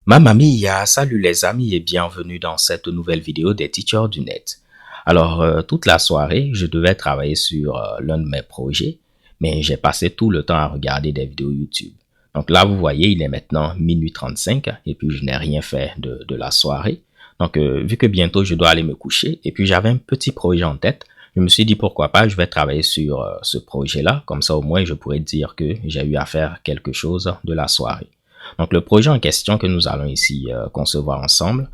Mamma mia, salut les amis et bienvenue dans cette nouvelle vidéo des Teachers du Net. Alors, toute la soirée, je devais travailler sur l'un de mes projets, mais j'ai passé tout le temps à regarder des vidéos YouTube. Donc là, vous voyez, il est maintenant minuit 35 et puis je n'ai rien fait de la soirée. Donc, vu que bientôt je dois aller me coucher et puis j'avais un petit projet en tête, je me suis dit pourquoi pas, je vais travailler sur ce projet-là. Comme ça, au moins, je pourrais dire que j'ai eu à faire quelque chose de la soirée. Donc, le projet en question que nous allons ici concevoir ensemble,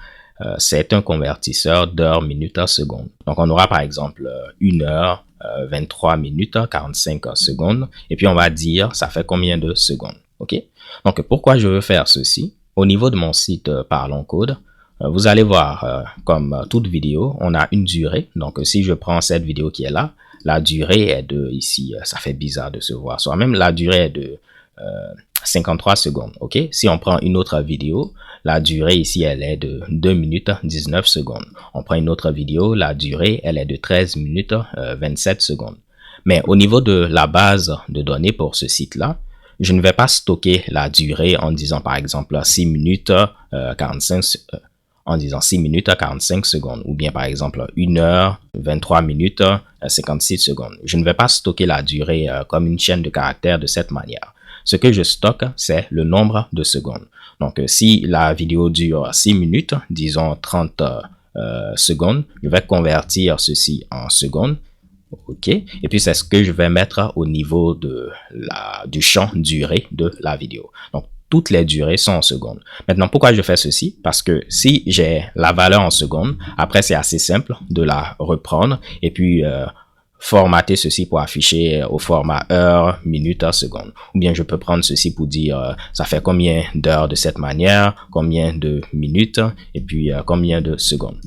c'est un convertisseur d'heure, minute à seconde. Donc, on aura par exemple 1 heure, 23 minutes, 45 secondes. Et puis, on va dire, ça fait combien de secondes? OK? Donc, pourquoi je veux faire ceci? Au niveau de mon site Parlons Code, vous allez voir, comme toute vidéo, on a une durée. Donc, si je prends cette vidéo qui est là, la durée est de, ici, ça fait bizarre de se voir soi-même, la durée est de 53 secondes, ok? Si on prend une autre vidéo, la durée ici, elle est de 2 minutes 19 secondes. On prend une autre vidéo, la durée, elle est de 13 minutes 27 secondes. Mais au niveau de la base de données pour ce site-là, je ne vais pas stocker la durée en disant par exemple 6 minutes 45 en disant 6 minutes à 45 secondes ou bien par exemple 1 heure, 23 minutes, 56 secondes. Je ne vais pas stocker la durée comme une chaîne de caractères de cette manière. Ce que je stocke, c'est le nombre de secondes. Donc, si la vidéo dure 6 minutes, disons 30 secondes, je vais convertir ceci en secondes. OK. Et puis, c'est ce que je vais mettre au niveau de du champ durée de la vidéo. Donc, toutes les durées sont en secondes. Maintenant, pourquoi je fais ceci? Parce que si j'ai la valeur en secondes, après, c'est assez simple de la reprendre et puis formater ceci pour afficher au format heure, minute, seconde. Ou bien je peux prendre ceci pour dire ça fait combien d'heures de cette manière, combien de minutes et puis combien de secondes.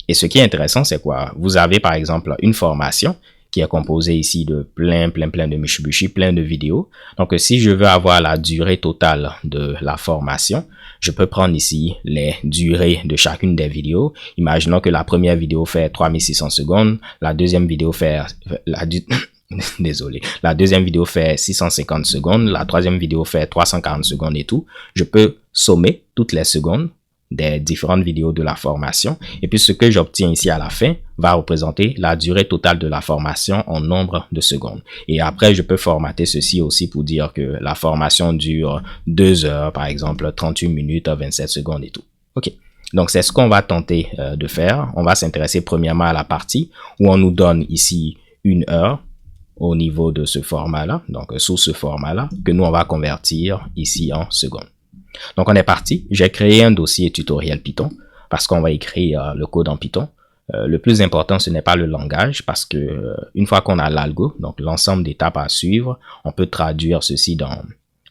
Et ce qui est intéressant, c'est quoi? Vous avez par exemple une formation qui est composée ici de plein de Mitsubishi, plein de vidéos. Donc, si je veux avoir la durée totale de la formation, je peux prendre ici les durées de chacune des vidéos. Imaginons que la première vidéo fait 3600 secondes, la deuxième vidéo fait la deuxième vidéo fait 650 secondes, la troisième vidéo fait 340 secondes et tout. Je peux sommer toutes les secondes des différentes vidéos de la formation. Et puis, ce que j'obtiens ici à la fin va représenter la durée totale de la formation en nombre de secondes. Et après, je peux formater ceci aussi pour dire que la formation dure 2 heures, par exemple, 38 minutes, 27 secondes et tout. OK. Donc, c'est ce qu'on va tenter de faire. On va s'intéresser premièrement à la partie où on nous donne ici 1 heure au niveau de ce format-là. Donc, sous ce format-là, que nous, on va convertir ici en secondes. Donc, on est parti. J'ai créé un dossier tutoriel Python parce qu'on va écrire le code en Python. Le plus important, ce n'est pas le langage parce que une fois qu'on a l'algo, donc l'ensemble d'étapes à suivre, on peut traduire ceci dans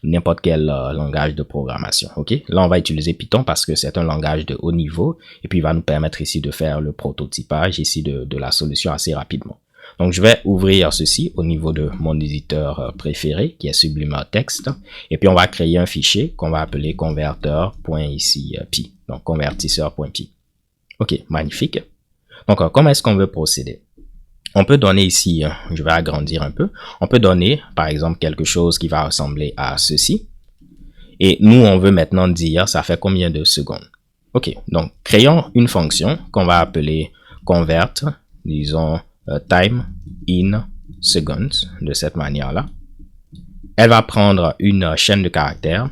n'importe quel langage de programmation. Ok, là, on va utiliser Python parce que c'est un langage de haut niveau et puis il va nous permettre ici de faire le prototypage ici de la solution assez rapidement. Donc, je vais ouvrir ceci au niveau de mon éditeur préféré qui est Sublime Text. Et puis, on va créer un fichier qu'on va appeler converteur.pi. Donc, convertisseur.py. OK, magnifique. Donc, comment est-ce qu'on veut procéder? On peut donner ici, je vais agrandir un peu. On peut donner, par exemple, quelque chose qui va ressembler à ceci. Et nous, on veut maintenant dire ça fait combien de secondes. OK, donc, créons une fonction qu'on va appeler convert, disons, time in seconds, de cette manière-là. Elle va prendre une chaîne de caractères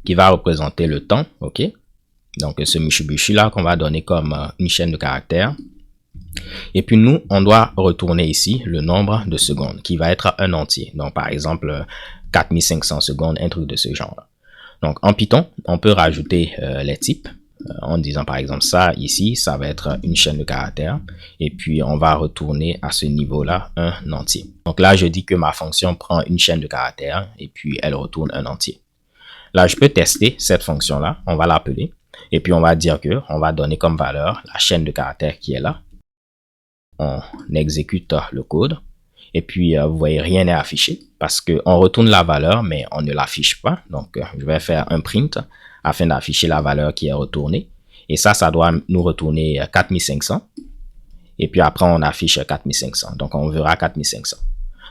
qui va représenter le temps, ok? Donc, ce Mitsubishi-là qu'on va donner comme une chaîne de caractères. Et puis, nous, on doit retourner ici le nombre de secondes qui va être un entier. Donc, par exemple, 4500 secondes, un truc de ce genre-là. Donc, en Python, on peut rajouter les types. En disant par exemple ça ici, ça va être une chaîne de caractères et puis on va retourner à ce niveau-là un entier. Donc là, je dis que ma fonction prend une chaîne de caractères et puis elle retourne un entier. Là, je peux tester cette fonction-là, on va l'appeler et puis on va dire que on va donner comme valeur la chaîne de caractères qui est là. On exécute le code et puis vous voyez, rien n'est affiché parce qu'on retourne la valeur mais on ne l'affiche pas. Donc, je vais faire un print afin d'afficher la valeur qui est retournée. Et ça doit nous retourner 4500. Et puis après, on affiche 4500. Donc, on verra 4500.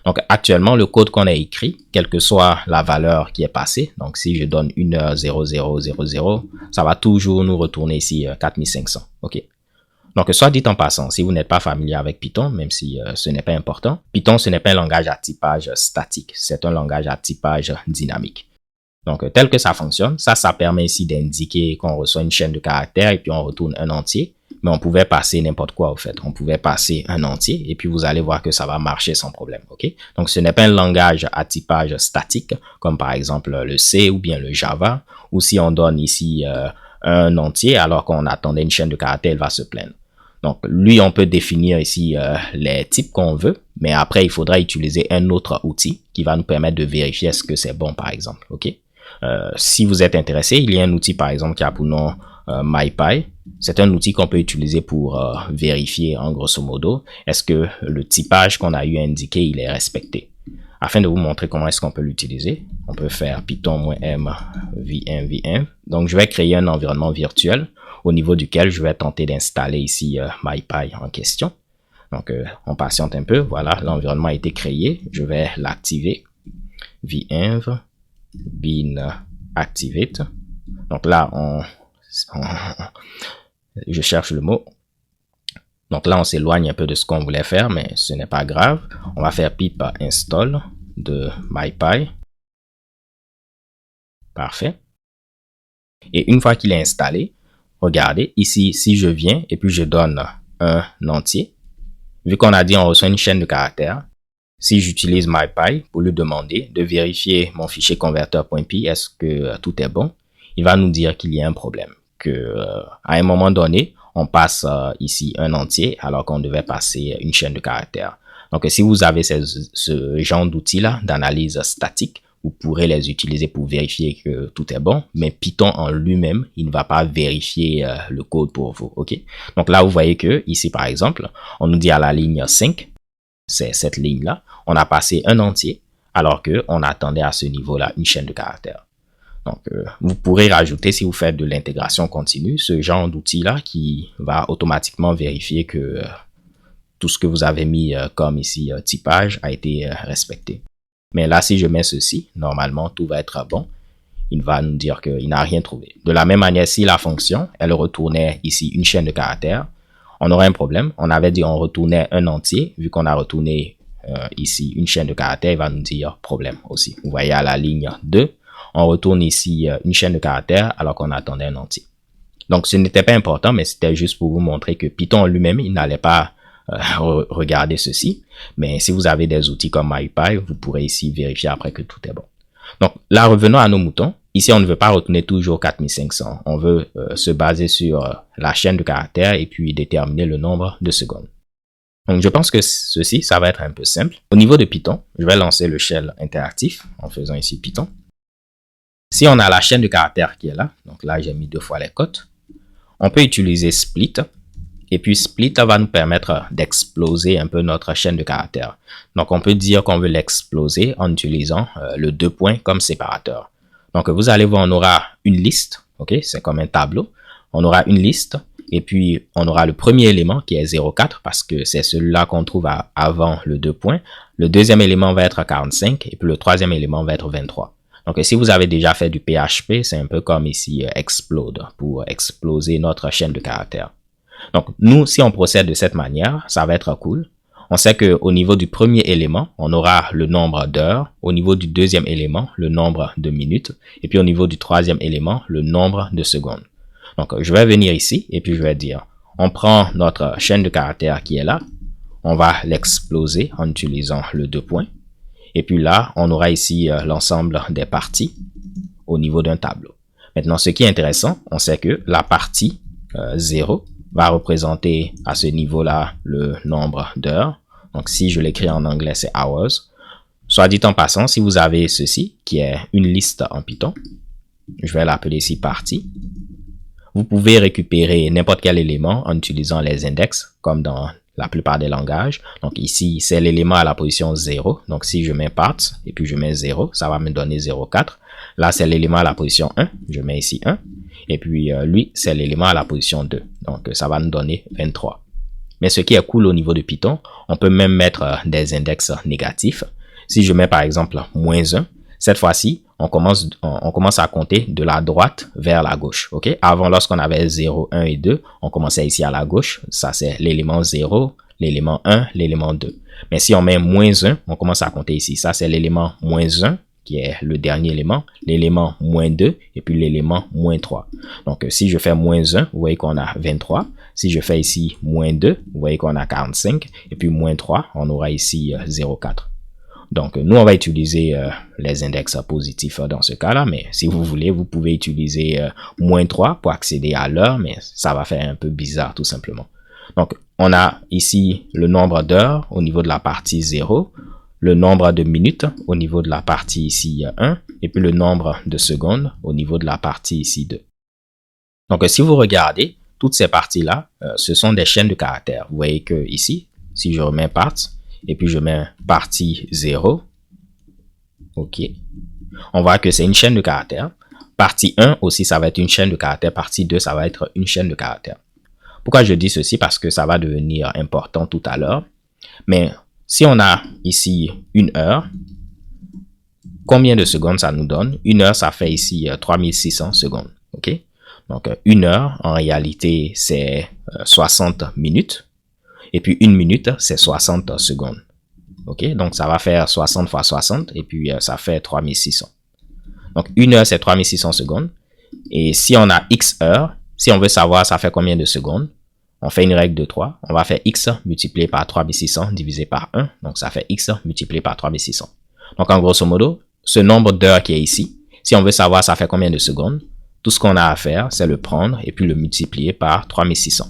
Donc, actuellement, le code qu'on a écrit, quelle que soit la valeur qui est passée, donc si je donne 1h0000, ça va toujours nous retourner ici 4500. OK. Donc, soit dit en passant, si vous n'êtes pas familier avec Python, même si ce n'est pas important, Python, ce n'est pas un langage à typage statique, c'est un langage à typage dynamique. Donc, tel que ça fonctionne, ça permet ici d'indiquer qu'on reçoit une chaîne de caractères et puis on retourne un entier. Mais on pouvait passer n'importe quoi, au fait. On pouvait passer un entier et puis vous allez voir que ça va marcher sans problème, OK? Donc, ce n'est pas un langage à typage statique, comme par exemple le C ou bien le Java, ou si on donne ici un entier alors qu'on attendait une chaîne de caractères, il va se plaindre. Donc, lui, on peut définir ici les types qu'on veut, mais après, il faudra utiliser un autre outil qui va nous permettre de vérifier est-ce que c'est bon, par exemple, OK? Si vous êtes intéressé, il y a un outil, par exemple, qui a pour nom MyPy. C'est un outil qu'on peut utiliser pour vérifier, en grosso modo, est-ce que le typage qu'on a eu indiqué, il est respecté. Afin de vous montrer comment est-ce qu'on peut l'utiliser, on peut faire python-m v1. Donc, je vais créer un environnement virtuel au niveau duquel je vais tenter d'installer ici MyPy en question. Donc, on patiente un peu. Voilà, l'environnement a été créé. Je vais l'activer. venv bin activate. Donc là, je cherche le mot. Donc là, on s'éloigne un peu de ce qu'on voulait faire, mais ce n'est pas grave. On va faire pip install de MyPy. Parfait. Et une fois qu'il est installé, regardez, ici, si je viens et puis je donne un entier, vu qu'on a dit on reçoit une chaîne de caractères, si j'utilise MyPy pour lui demander de vérifier mon fichier converteur.py, est-ce que tout est bon, il va nous dire qu'il y a un problème, que à un moment donné, on passe ici un entier alors qu'on devait passer une chaîne de caractères. Donc, si vous avez ce genre d'outils-là d'analyse statique, vous pourrez les utiliser pour vérifier que tout est bon, mais Python en lui-même, il ne va pas vérifier le code pour vous, OK? Donc là, vous voyez que ici, par exemple, on nous dit à la ligne 5, c'est cette ligne-là, on a passé un entier, alors qu'on attendait à ce niveau-là une chaîne de caractères. Donc, vous pourrez rajouter, si vous faites de l'intégration continue, ce genre d'outil-là qui va automatiquement vérifier que tout ce que vous avez mis comme ici typage a été respecté. Mais là, si je mets ceci, normalement, tout va être bon. Il va nous dire qu'il n'a rien trouvé. De la même manière, si la fonction, elle retournait ici une chaîne de caractères, on aurait un problème. On avait dit on retournait un entier. Vu qu'on a retourné ici une chaîne de caractères, il va nous dire problème aussi. Vous voyez à la ligne 2, on retourne ici une chaîne de caractères alors qu'on attendait un entier. Donc, ce n'était pas important, mais c'était juste pour vous montrer que Python lui-même, il n'allait pas regarder ceci. Mais si vous avez des outils comme MyPy, vous pourrez ici vérifier après que tout est bon. Donc, là, revenons à nos moutons. Ici, on ne veut pas retourner toujours 4500. On veut se baser sur la chaîne de caractères et puis déterminer le nombre de secondes. Donc, je pense que ceci, ça va être un peu simple. Au niveau de Python, je vais lancer le shell interactif en faisant ici Python. Si on a la chaîne de caractères qui est là, donc là, j'ai mis 2 fois les cotes, on peut utiliser split. Et puis, split va nous permettre d'exploser un peu notre chaîne de caractères. Donc, on peut dire qu'on veut l'exploser en utilisant le 2 points comme séparateur. Donc, vous allez voir, on aura une liste. OK, c'est comme un tableau. On aura une liste. Et puis, on aura le premier élément qui est 0,4 parce que c'est celui-là qu'on trouve avant le 2 points. Le deuxième élément va être 45 et puis le troisième élément va être 23. Donc, si vous avez déjà fait du PHP, c'est un peu comme ici explode pour exploser notre chaîne de caractères. Donc, nous, si on procède de cette manière, ça va être cool. On sait qu'au niveau du premier élément, on aura le nombre d'heures. Au niveau du deuxième élément, le nombre de minutes. Et puis, au niveau du troisième élément, le nombre de secondes. Donc, je vais venir ici et puis je vais dire, on prend notre chaîne de caractères qui est là. On va l'exploser en utilisant le 2 points. Et puis là, on aura ici l'ensemble des parties au niveau d'un tableau. Maintenant, ce qui est intéressant, on sait que la partie 0 va représenter à ce niveau-là le nombre d'heures. Donc, si je l'écris en anglais, c'est hours. Soit dit en passant, si vous avez ceci, qui est une liste en Python, je vais l'appeler ici partie. Vous pouvez récupérer n'importe quel élément en utilisant les index, comme dans la plupart des langages. Donc ici, c'est l'élément à la position 0. Donc si je mets parts et puis je mets 0, ça va me donner 0,4. Là, c'est l'élément à la position 1. Je mets ici 1. Et puis lui, c'est l'élément à la position 2. Donc ça va nous donner 23. Mais ce qui est cool au niveau de Python, on peut même mettre des index négatifs. Si je mets par exemple moins 1, cette fois-ci, on commence à compter de la droite vers la gauche. Ok? Avant, lorsqu'on avait 0, 1 et 2, on commençait ici à la gauche. Ça, c'est l'élément 0, l'élément 1, l'élément 2. Mais si on met moins 1, on commence à compter ici. Ça, c'est l'élément moins 1, qui est le dernier élément, l'élément moins 2 et puis l'élément moins 3. Donc, si je fais moins 1, vous voyez qu'on a 23. Si je fais ici moins 2, vous voyez qu'on a 45. Et puis moins 3, on aura ici 0,4. Donc, nous, on va utiliser les index positifs dans ce cas-là, mais si vous voulez, vous pouvez utiliser moins 3 pour accéder à l'heure, mais ça va faire un peu bizarre tout simplement. Donc, on a ici le nombre d'heures au niveau de la partie 0, le nombre de minutes au niveau de la partie ici 1, et puis le nombre de secondes au niveau de la partie ici 2. Donc, si vous regardez, toutes ces parties-là, ce sont des chaînes de caractères. Vous voyez que ici, si je remets parts, et puis je mets partie 0, ok, on voit que c'est une chaîne de caractères. Partie 1 aussi, ça va être une chaîne de caractères. Partie 2, ça va être une chaîne de caractères. Pourquoi je dis ceci? Parce que ça va devenir important tout à l'heure. Mais si on a ici une heure, combien de secondes ça nous donne? Une heure, ça fait ici 3600 secondes. Ok? Donc, une heure, en réalité, c'est 60 minutes. Et puis, une minute, c'est 60 secondes. Ok? Donc, ça va faire 60 fois 60. Et puis, ça fait 3600. Donc, une heure, c'est 3600 secondes. Et si on a X heures, si on veut savoir ça fait combien de secondes, on fait une règle de 3. On va faire X multiplié par 3600 divisé par 1. Donc, ça fait X multiplié par 3600. Donc, en grosso modo, ce nombre d'heures qui est ici, si on veut savoir ça fait combien de secondes, tout ce qu'on a à faire, c'est le prendre et puis le multiplier par 3600.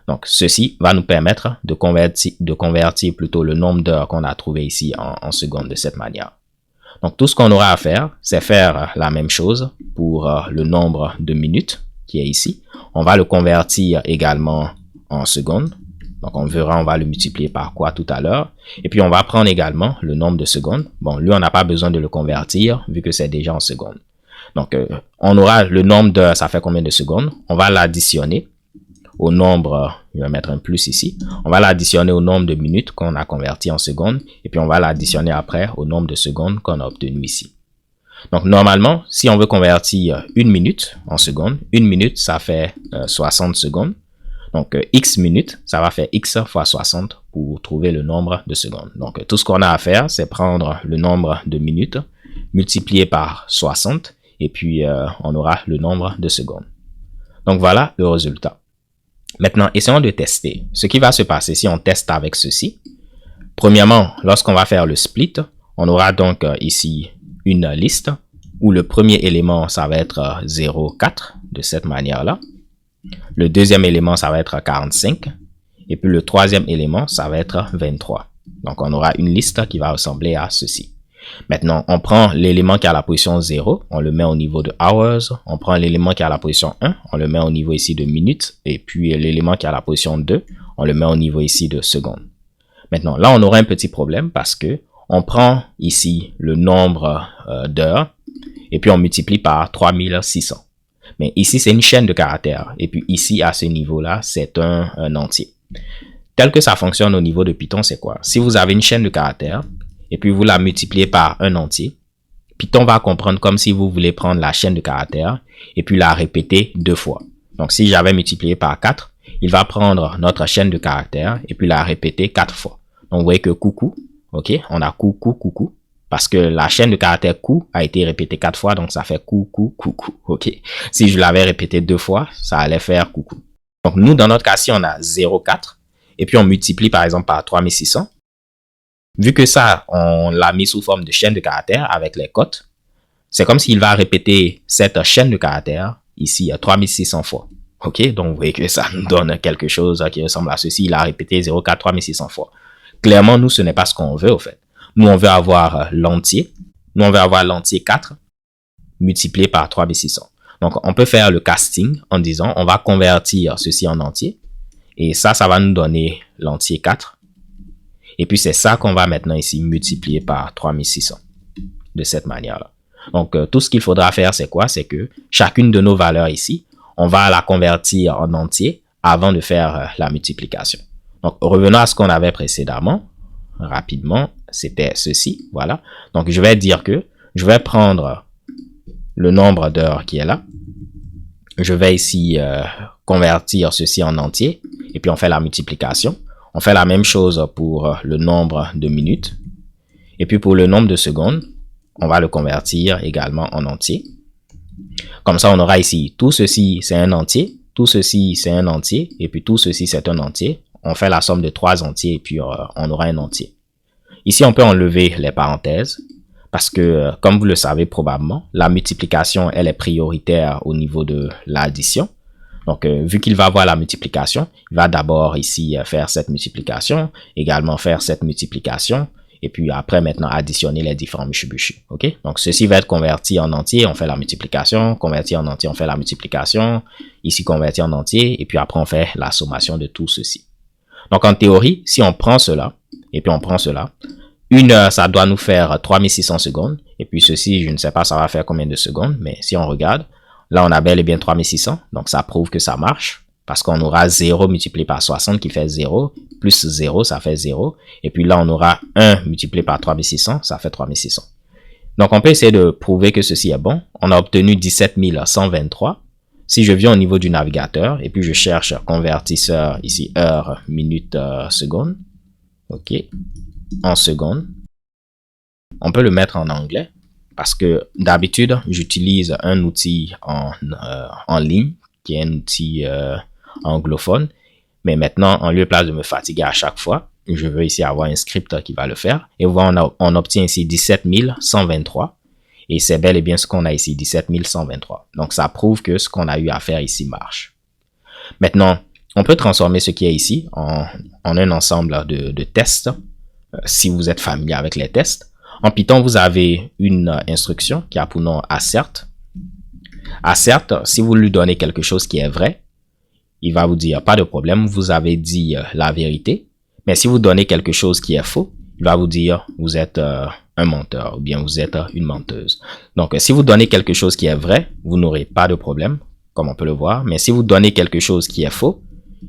Donc, ceci va nous permettre de convertir plutôt le nombre d'heures qu'on a trouvé ici en secondes de cette manière. Donc, tout ce qu'on aura à faire, c'est faire la même chose pour le nombre de minutes qui est ici. On va le convertir également en secondes. Donc, on verra, on va le multiplier par quoi tout à l'heure. Et puis, on va prendre également le nombre de secondes. Bon, lui, on n'a pas besoin de le convertir vu que c'est déjà en secondes. Donc, on aura le nombre d'heures, ça fait combien de secondes? On va l'additionner au nombre, je vais mettre un plus ici. On va l'additionner au nombre de minutes qu'on a converti en secondes. Et puis, on va l'additionner après au nombre de secondes qu'on a obtenu ici. Donc, normalement, si on veut convertir une minute en secondes, une minute, ça fait 60 secondes. Donc, X minutes, ça va faire X fois 60 pour trouver le nombre de secondes. Donc, tout ce qu'on a à faire, c'est prendre le nombre de minutes multiplié par 60 et puis on aura le nombre de secondes. Donc, voilà le résultat. Maintenant, essayons de tester. Ce qui va se passer si on teste avec ceci. Premièrement, lorsqu'on va faire le split, on aura donc ici une liste où le premier élément, ça va être 0, 4 de cette manière-là. Le deuxième élément, ça va être 45. Et puis le troisième élément, ça va être 23. Donc, on aura une liste qui va ressembler à ceci. Maintenant, on prend l'élément qui a la position 0, on le met au niveau de hours. On prend l'élément qui a la position 1, on le met au niveau ici de minutes. Et puis l'élément qui a la position 2, on le met au niveau ici de secondes. Maintenant, là, on aura un petit problème parce que on prend ici le nombre d'heures et puis on multiplie par 3600. Mais ici, c'est une chaîne de caractères. Et puis ici, à ce niveau-là, c'est un entier. Tel que ça fonctionne au niveau de Python, c'est quoi? Si vous avez une chaîne de caractères et puis vous la multipliez par un entier, Python va comprendre comme si vous voulez prendre la chaîne de caractères et puis la répéter 2 fois. Donc, si j'avais multiplié par 4, il va prendre notre chaîne de caractères et puis la répéter 4 fois. Donc, vous voyez que coucou, ok, on a coucou, coucou. Parce que la chaîne de caractères cou a été répétée 4 fois, donc ça fait coucou, coucou, ok. Si je l'avais répété 2 fois, ça allait faire coucou. Donc, nous, dans notre cas-ci, on a 0,4 et puis on multiplie par exemple par 3600. Vu que ça, on l'a mis sous forme de chaîne de caractères avec les cotes, c'est comme s'il va répéter cette chaîne de caractères ici 3600 fois. Ok, donc vous voyez que ça nous donne quelque chose qui ressemble à ceci. Il a répété 0,4 3600 fois. Clairement, nous, ce n'est pas ce qu'on veut au fait. Nous, on veut avoir l'entier. Nous, on veut avoir l'entier 4 multiplié par 3600. Donc, on peut faire le casting en disant, on va convertir ceci en entier. Et ça va nous donner l'entier 4. Et puis, c'est ça qu'on va maintenant ici multiplier par 3600. De cette manière-là. Donc, tout ce qu'il faudra faire, c'est quoi? C'est que chacune de nos valeurs ici, on va la convertir en entier avant de faire la multiplication. Donc, revenons à ce qu'on avait précédemment. Rapidement, c'était ceci, voilà. Donc, je vais dire que je vais prendre le nombre d'heures qui est là. Je vais ici convertir ceci en entier et puis on fait la multiplication. On fait la même chose pour le nombre de minutes. Et puis pour le nombre de secondes, on va le convertir également en entier. Comme ça, on aura ici tout ceci, c'est un entier. Tout ceci, c'est un entier. Et puis tout ceci, c'est un entier. On fait la somme de 3 entiers et puis on aura un entier. Ici, on peut enlever les parenthèses parce que, comme vous le savez probablement, la multiplication, elle est prioritaire au niveau de l'addition. Donc, vu qu'il va avoir la multiplication, il va d'abord ici faire cette multiplication, également faire cette multiplication, et puis après maintenant additionner les différents Mitsubishi. Ok? Donc, ceci va être converti en entier, on fait la multiplication, converti en entier, on fait la multiplication, ici converti en entier, et puis après on fait la sommation de tout ceci. Donc, en théorie, si on prend cela, et puis on prend cela, une heure, ça doit nous faire 3600 secondes, et puis ceci, je ne sais pas, ça va faire combien de secondes, mais si on regarde, là, on a bel et bien 3600, donc ça prouve que ça marche, parce qu'on aura 0 multiplié par 60 qui fait 0, plus 0, ça fait 0, et puis là, on aura 1 multiplié par 3600, ça fait 3600. Donc, on peut essayer de prouver que ceci est bon. On a obtenu 17 123. Si je viens au niveau du navigateur, et puis je cherche convertisseur, ici, heure, minute, seconde, ok, en secondes, on peut le mettre en anglais, parce que d'habitude, j'utilise un outil en ligne, qui est un outil anglophone. Mais maintenant, en lieu et place de me fatiguer à chaque fois, je veux ici avoir un script qui va le faire. Et vous voyez, on obtient ici 17 123. Et c'est bel et bien ce qu'on a ici, 17 123. Donc, ça prouve que ce qu'on a eu à faire ici marche. Maintenant, on peut transformer ce qui est ici en un ensemble de tests, si vous êtes familier avec les tests. En Python, vous avez une instruction qui a pour nom assert. Assert, si vous lui donnez quelque chose qui est vrai, il va vous dire pas de problème, vous avez dit la vérité. Mais si vous donnez quelque chose qui est faux, il va vous dire vous êtes un menteur ou bien vous êtes une menteuse. Donc, si vous donnez quelque chose qui est vrai, vous n'aurez pas de problème, comme on peut le voir. Mais si vous donnez quelque chose qui est faux,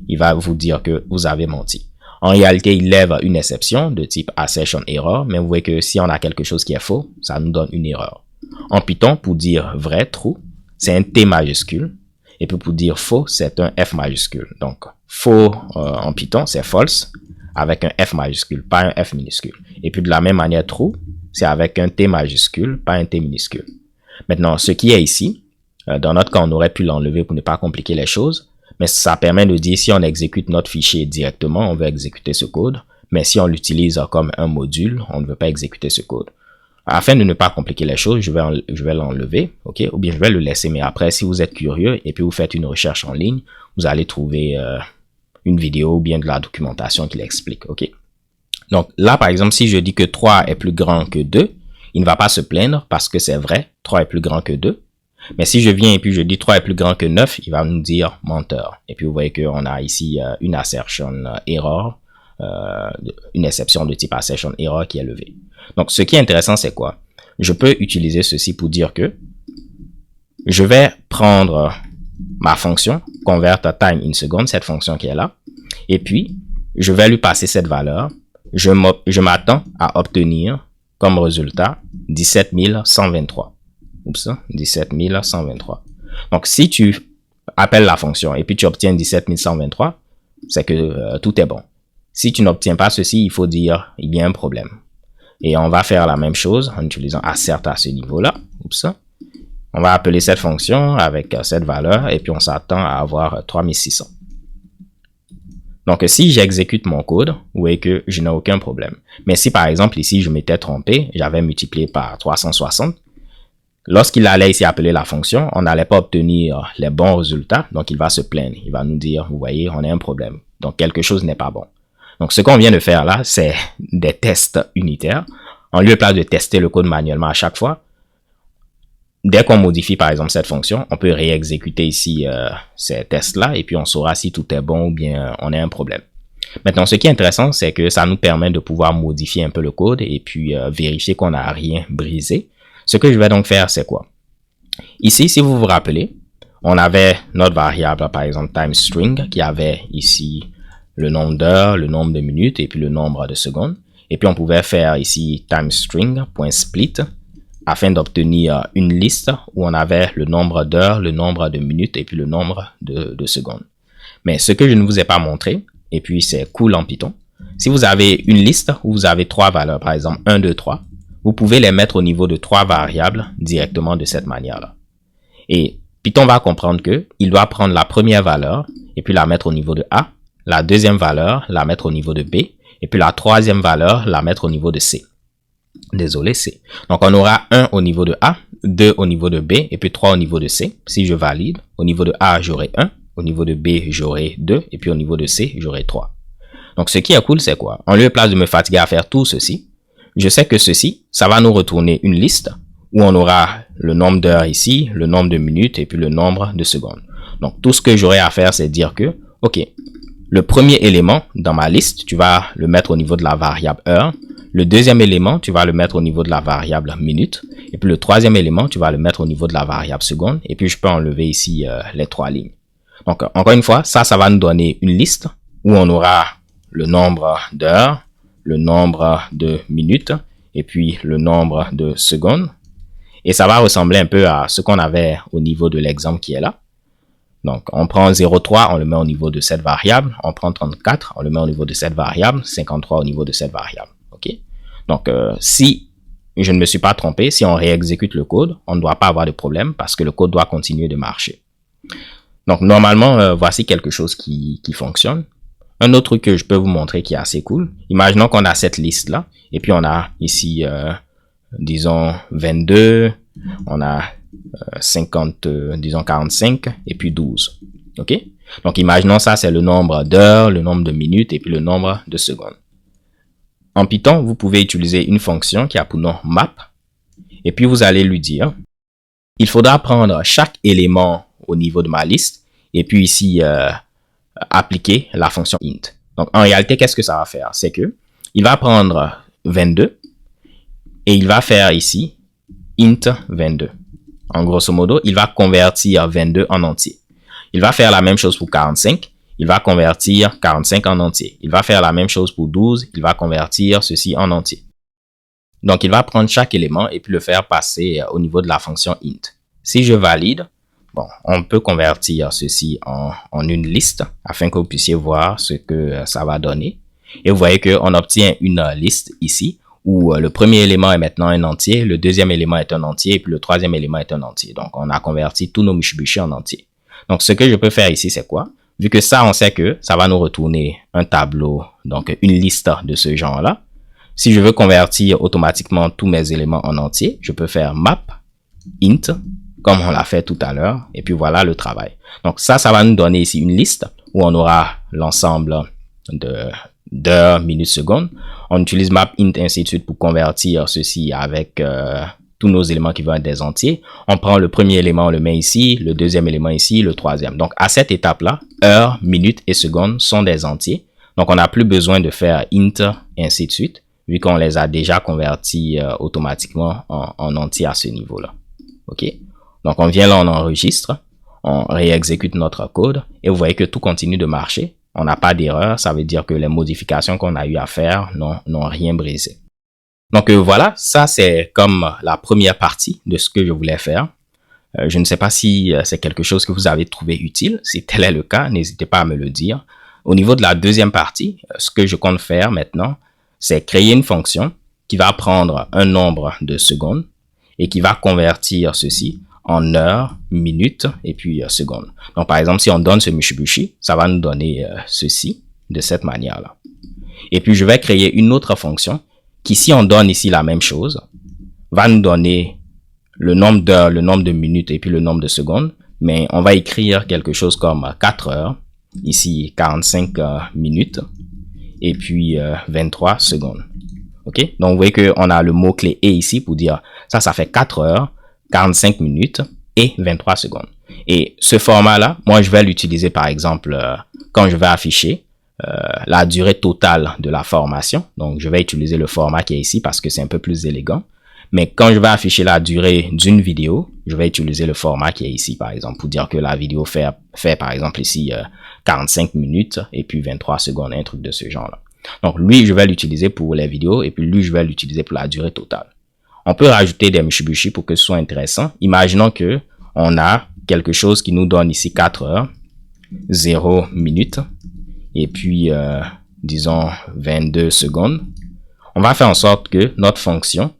il va vous dire que vous avez menti. En réalité, il lève une exception de type assertion error, mais vous voyez que si on a quelque chose qui est faux, ça nous donne une erreur. En Python, pour dire vrai, true, c'est un T majuscule, et puis pour dire faux, c'est un F majuscule. Donc, faux en Python, c'est false, avec un F majuscule, pas un F minuscule. Et puis de la même manière, true, c'est avec un T majuscule, pas un T minuscule. Maintenant, ce qui est ici, dans notre cas, on aurait pu l'enlever pour ne pas compliquer les choses, mais ça permet de dire si on exécute notre fichier directement, on veut exécuter ce code. Mais si on l'utilise comme un module, on ne veut pas exécuter ce code. Afin de ne pas compliquer les choses, je vais l'enlever, ok, ou bien je vais le laisser. Mais après, si vous êtes curieux et puis vous faites une recherche en ligne, vous allez trouver une vidéo ou bien de la documentation qui l'explique, ok. Donc là, par exemple, si je dis que 3 est plus grand que 2, il ne va pas se plaindre parce que c'est vrai, 3 est plus grand que 2. Mais si je viens et puis je dis 3 est plus grand que 9, il va nous dire menteur. Et puis vous voyez qu'on a ici une assertion error, une exception de type assertion error qui est levée. Donc ce qui est intéressant, c'est quoi? Je peux utiliser ceci pour dire que je vais prendre ma fonction convert time in second, cette fonction qui est là, et puis je vais lui passer cette valeur. Je m'attends à obtenir comme résultat 17 123. Oups, 17 123. Donc, si tu appelles la fonction et puis tu obtiens 17 123, c'est que tout est bon. Si tu n'obtiens pas ceci, il faut dire il y a un problème. Et on va faire la même chose en utilisant assert à ce niveau-là. Oups. On va appeler cette fonction avec cette valeur et puis on s'attend à avoir 3600. Donc, si j'exécute mon code, vous voyez que je n'ai aucun problème. Mais si par exemple ici je m'étais trompé, j'avais multiplié par 360, lorsqu'il allait ici appeler la fonction, on n'allait pas obtenir les bons résultats, donc il va se plaindre. Il va nous dire, vous voyez, on a un problème. Donc, quelque chose n'est pas bon. Donc, ce qu'on vient de faire là, c'est des tests unitaires. En lieu et place de tester le code manuellement à chaque fois, dès qu'on modifie par exemple cette fonction, on peut réexécuter ici ces tests-là et puis on saura si tout est bon ou bien on a un problème. Maintenant, ce qui est intéressant, c'est que ça nous permet de pouvoir modifier un peu le code et puis vérifier qu'on n'a rien brisé. Ce que je vais donc faire, c'est quoi? Ici, si vous vous rappelez, on avait notre variable, par exemple, TimeString, qui avait ici le nombre d'heures, le nombre de minutes et puis le nombre de secondes. Et puis on pouvait faire ici timestring.split afin d'obtenir une liste où on avait le nombre d'heures, le nombre de minutes et puis le nombre de secondes. Mais ce que je ne vous ai pas montré, et puis c'est cool en Python, si vous avez une liste où vous avez 3 valeurs, par exemple 1, 2, 3, vous pouvez les mettre au niveau de 3 variables directement de cette manière-là. Et Python va comprendre que il doit prendre la première valeur et puis la mettre au niveau de A, la deuxième valeur, la mettre au niveau de B, et puis la troisième valeur, la mettre au niveau de C. Désolé, C. Donc, on aura 1 au niveau de A, 2 au niveau de B, et puis 3 au niveau de C. Si je valide, au niveau de A, j'aurai 1, au niveau de B, j'aurai 2, et puis au niveau de C, j'aurai 3. Donc, ce qui est cool, c'est quoi? En lieu et place de me fatiguer à faire tout ceci, je sais que ceci, ça va nous retourner une liste où on aura le nombre d'heures ici, le nombre de minutes, et puis le nombre de secondes. Donc, tout ce que j'aurai à faire, c'est dire que, OK, le premier élément dans ma liste, tu vas le mettre au niveau de la variable heure. Le deuxième élément, tu vas le mettre au niveau de la variable minute. Et puis le troisième élément, tu vas le mettre au niveau de la variable seconde. Et puis je peux enlever ici les 3 lignes. Donc encore une fois, ça va nous donner une liste où on aura le nombre d'heures, le nombre de minutes et puis le nombre de secondes. Et ça va ressembler un peu à ce qu'on avait au niveau de l'exemple qui est là. Donc, on prend 0,3, on le met au niveau de cette variable. On prend 34, on le met au niveau de cette variable. 53 au niveau de cette variable. OK? Donc, si je ne me suis pas trompé, si on réexécute le code, on ne doit pas avoir de problème parce que le code doit continuer de marcher. Donc, normalement, voici quelque chose qui fonctionne. Un autre truc que je peux vous montrer qui est assez cool. Imaginons qu'on a cette liste-là. Et puis, on a ici, disons, 22. On a 50, disons 45 et puis 12. OK? Donc, imaginons ça, c'est le nombre d'heures, le nombre de minutes et puis le nombre de secondes. En Python, vous pouvez utiliser une fonction qui a pour nom map et puis vous allez lui dire, il faudra prendre chaque élément au niveau de ma liste et puis ici, appliquer la fonction int. Donc, en réalité, qu'est-ce que ça va faire? C'est que il va prendre 22 et il va faire ici int 22. En grosso modo, il va convertir 22 en entier. Il va faire la même chose pour 45. Il va convertir 45 en entier. Il va faire la même chose pour 12. Il va convertir ceci en entier. Donc, il va prendre chaque élément et puis le faire passer au niveau de la fonction int. Si je valide, bon, on peut convertir ceci en une liste afin que vous puissiez voir ce que ça va donner. Et vous voyez qu'on obtient une liste ici où le premier élément est maintenant un entier, le deuxième élément est un entier, et puis le troisième élément est un entier. Donc, on a converti tous nos Mitsubishi en entier. Donc, ce que je peux faire ici, c'est quoi? Vu que ça, on sait que ça va nous retourner un tableau, donc une liste de ce genre-là. Si je veux convertir automatiquement tous mes éléments en entier, je peux faire map int, comme on l'a fait tout à l'heure, et puis voilà le travail. Donc, ça va nous donner ici une liste où on aura l'ensemble d'heures, minutes, secondes. On utilise map int ainsi de suite pour convertir ceci avec tous nos éléments qui vont être des entiers. On prend le premier élément, on le met ici, le deuxième élément ici, le troisième. Donc, à cette étape-là, heures, minutes et secondes sont des entiers. Donc, on n'a plus besoin de faire int ainsi de suite, vu qu'on les a déjà convertis automatiquement en entiers à ce niveau-là. OK? Donc, on vient là, on enregistre, on réexécute notre code et vous voyez que tout continue de marcher. On n'a pas d'erreur, ça veut dire que les modifications qu'on a eu à faire n'ont rien brisé. Donc voilà, ça c'est comme la première partie de ce que je voulais faire. Je ne sais pas si c'est quelque chose que vous avez trouvé utile. Si tel est le cas, n'hésitez pas à me le dire. Au niveau de la deuxième partie, ce que je compte faire maintenant, c'est créer une fonction qui va prendre un nombre de secondes et qui va convertir ceci en heures, minutes et puis secondes. Donc, par exemple, si on donne ce Mitsubishi, ça va nous donner ceci de cette manière-là. Et puis, je vais créer une autre fonction qui, si on donne ici la même chose, va nous donner le nombre d'heures, le nombre de minutes et puis le nombre de secondes. Mais on va écrire quelque chose comme 4 heures, ici 45 minutes et puis 23 secondes. OK? Donc, vous voyez qu'on a le mot-clé « et » ici pour dire ça fait 4 heures, 45 minutes et 23 secondes. Et ce format-là, moi, je vais l'utiliser, par exemple, quand je vais afficher la durée totale de la formation. Donc, je vais utiliser le format qui est ici parce que c'est un peu plus élégant. Mais quand je vais afficher la durée d'une vidéo, je vais utiliser le format qui est ici, par exemple, pour dire que la vidéo fait par exemple, ici 45 minutes et puis 23 secondes, un truc de ce genre-là. Donc, lui, je vais l'utiliser pour les vidéos et puis lui, je vais l'utiliser pour la durée totale. On peut rajouter des Mitsubishi pour que ce soit intéressant. Imaginons que on a quelque chose qui nous donne ici 4 heures, 0 minutes et puis, disons, 22 secondes. On va faire en sorte que notre fonction,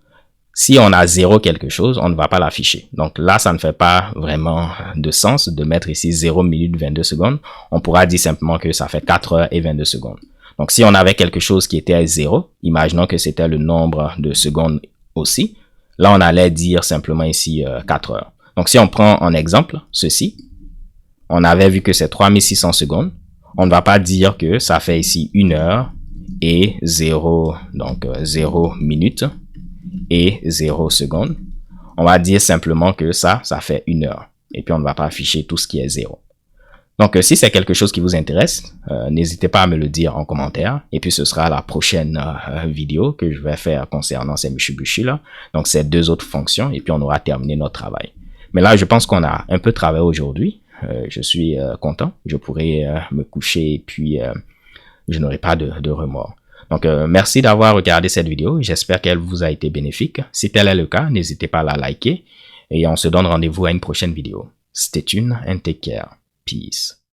si on a 0 quelque chose, on ne va pas l'afficher. Donc là, ça ne fait pas vraiment de sens de mettre ici 0 minutes 22 secondes. On pourra dire simplement que ça fait 4 heures et 22 secondes. Donc si on avait quelque chose qui était à 0, imaginons que c'était le nombre de secondes aussi. Là, on allait dire simplement ici 4 heures. Donc si on prend en exemple ceci, on avait vu que c'est 3600 secondes. On ne va pas dire que ça fait ici 1 heure et 0, donc 0 minutes et 0 secondes. On va dire simplement que ça fait 1 heure. Et puis, on ne va pas afficher tout ce qui est 0. Donc, si c'est quelque chose qui vous intéresse, n'hésitez pas à me le dire en commentaire. Et puis, ce sera la prochaine vidéo que je vais faire concernant ces Mitsubishi-là. Donc, ces deux autres fonctions. Et puis, on aura terminé notre travail. Mais là, je pense qu'on a un peu travaillé aujourd'hui. Je suis content. Je pourrai me coucher et puis je n'aurai pas de remords. Donc, merci d'avoir regardé cette vidéo. J'espère qu'elle vous a été bénéfique. Si tel est le cas, n'hésitez pas à la liker. Et on se donne rendez-vous à une prochaine vidéo. Stay tuned and take care. Peace.